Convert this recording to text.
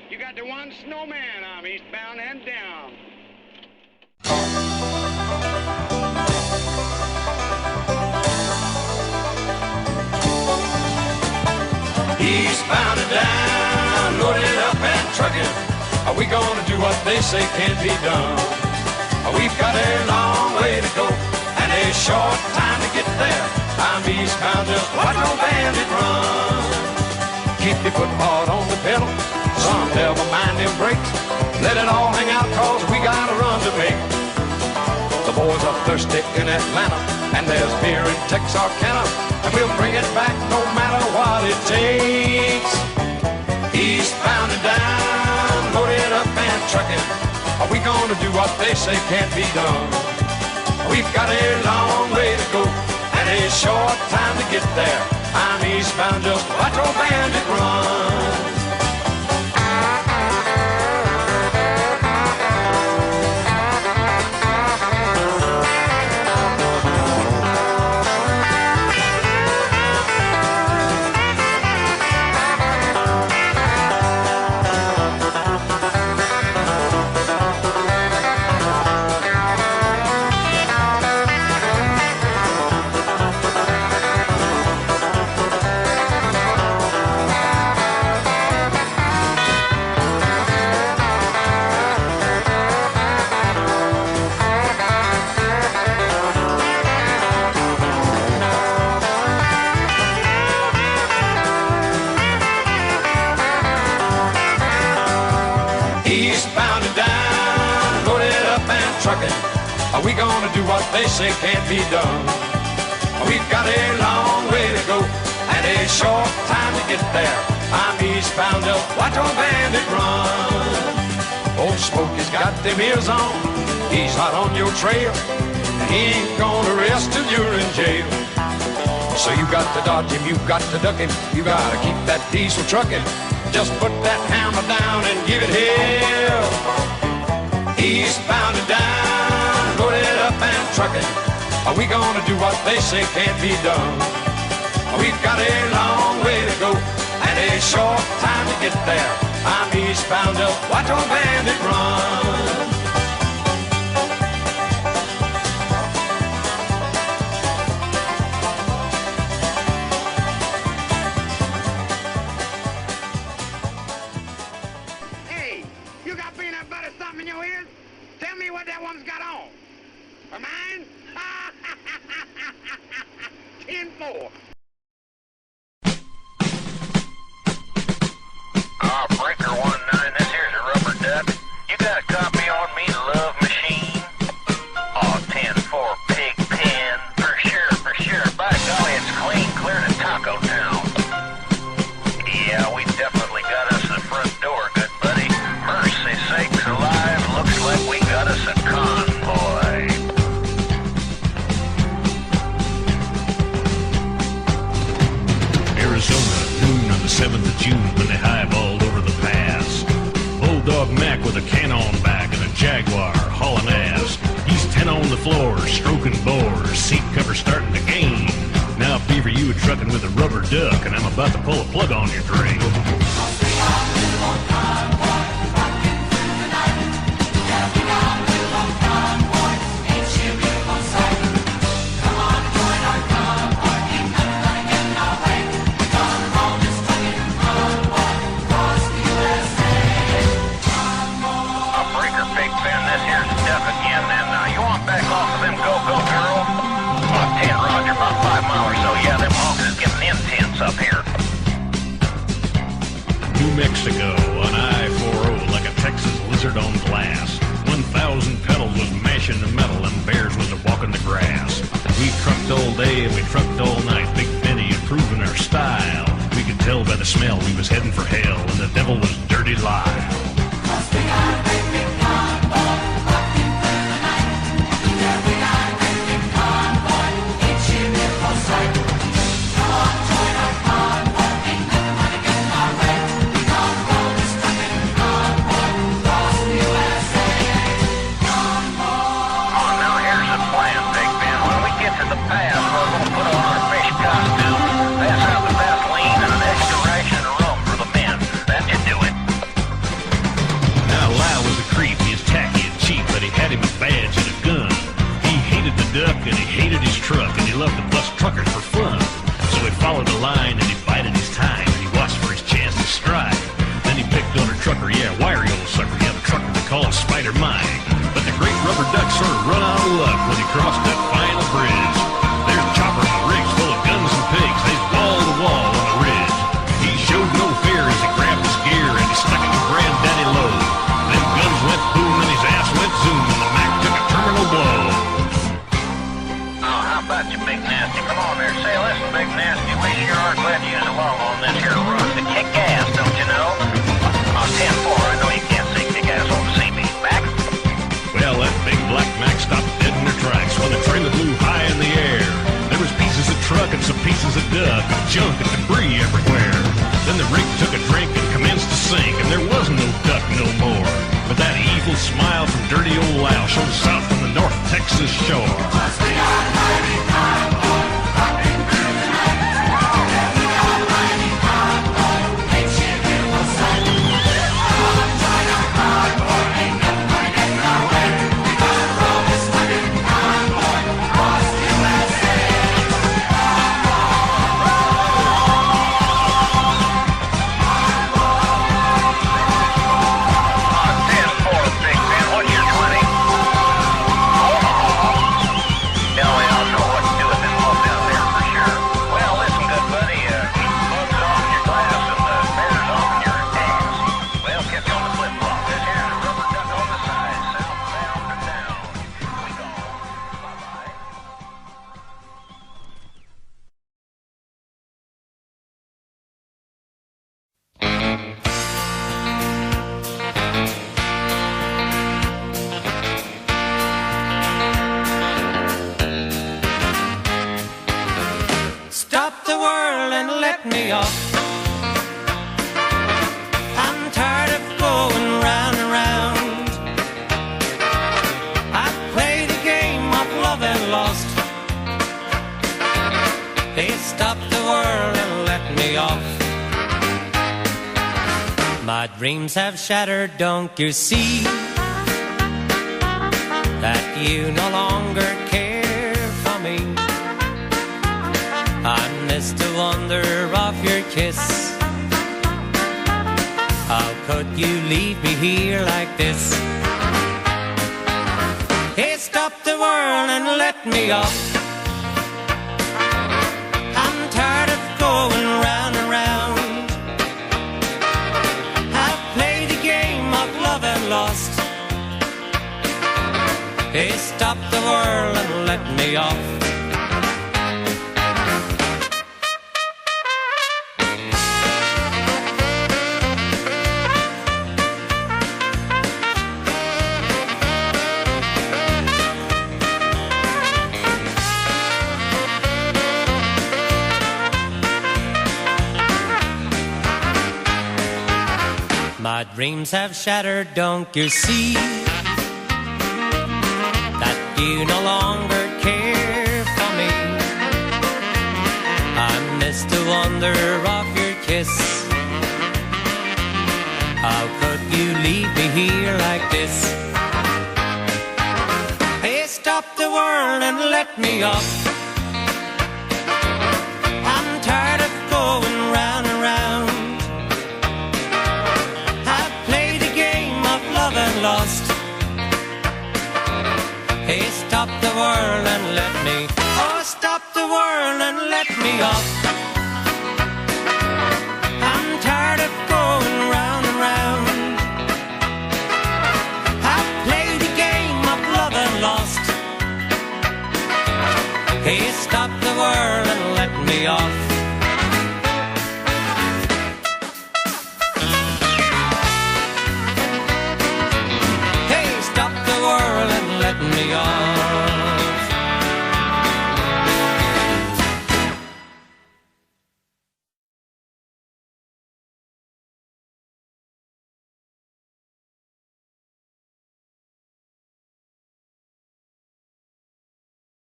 You got the one snowman. I'm eastbound and down. Eastbound and down, loaded up and trucking. Are we gonna do what they say can't be done? We've got a long way to go and a short time to get there. I'm eastbound, just watch no bandit run. Keep your foot hard on the pedal, son, never mind them brakes. Let it all hang out, cause we got a run to make. The boys are thirsty in Atlanta, and there's beer in Texarkana, and we'll bring it back no matter what it takes. Eastbound and down, loaded up and trucking. Are we gonna do what they say can't be done? We've got a long way to go and a short time to get there. I'm eastbound, just watch old bandit run. Eastbound and down, loaded up and trucking. Are we gonna do what they say can't be done? We've got a long way to go and a short time to get there. I'm eastbound, just watch old bandit run. Old Smokey's got them ears on, he's hot on your trail, and he ain't gonna rest till you're in jail. So you got to dodge him, you got to duck him, you gotta keep that diesel trucking. Just put that hammer down and give it hell. Eastbound and down, loaded up and trucking. Are we gonna do what they say can't be done? We've got a long way to go and a short time to get there. I'm eastbound, just watch old bandit run. You got peanut butter something in your ears? Tell me what that one's got on. For mine? 10-4. Breaker 19, this here's a rubber duck. You got a copy on me, Love Machine? 10-4, pig pen. For sure. By golly, it's clean, clear to Taco Town. Yeah, we definitely got us the front door, good buddy. Mercy sakes alive, looks like we got us a convoy. Arizona, noon on the 7th of June, when they highballed over the pass. Bulldog Mac with a cannon back and a Jaguar hauling ass. He's 10 on the floor, stroking bores, seat cover starting to gain. Now Beaver, you were trucking with a rubber duck, and I'm about to pull a plug on your drain. Up here. New Mexico on I-40 like a Texas lizard on glass. 1,000 pedals was mashing the metal and bears was walking the grass. We trucked all day and we trucked all night, Big Benny improving our style. We could tell by the smell we was heading for hell, and the devil was Dirty Lyle. Spider Mike. But the great rubber duck sort of run out of luck when he crossed that final bridge. There's Chopper and rigs full of guns and pigs. They's wall to wall on the ridge. He showed no fear as he grabbed his gear and he stuck it to Granddaddy low. Them guns went boom and his ass went zoom and the Mac took a terminal blow. Oh, how about you, Big Nasty? Come on there. Say, listen, Big Nasty, we sure are glad you was along on this here run to kick ass, don't you know? On 10-4, I know you can't say kick ass on the CB. Back? Well, that big black Mac stopped dead in their tracks when the trailer flew high in the air. There was pieces of truck and some pieces of duck, junk and debris everywhere. Then the rig took a drink and commenced to sink, and there was no duck no more. But that evil smile from dirty old Al showed us out from the North Texas shore. Stop the world and let me off. I'm tired of going round and round. I've played a game of love and lost. Hey, stop the world and let me off. My dreams have shattered, don't you see? That you no longer care for me. I miss the wonder of your kiss. How could you leave me here like this? Hey, stop the world and let me off. I'm tired of going round and round. I've played a game of love and lost. Hey, stop the world and let me off. My dreams have shattered, don't you see? That you no longer care for me. I miss the wonder of your kiss. How could you leave me here like this? Hey, stop the world and let me off. I'm tired of going round and round. Lost. Hey, stop the world and let me. Oh, stop the world and let me off. I'm tired of going round and round. I've played a game of love and lost. Hey, stop the world and let me off. Let me off.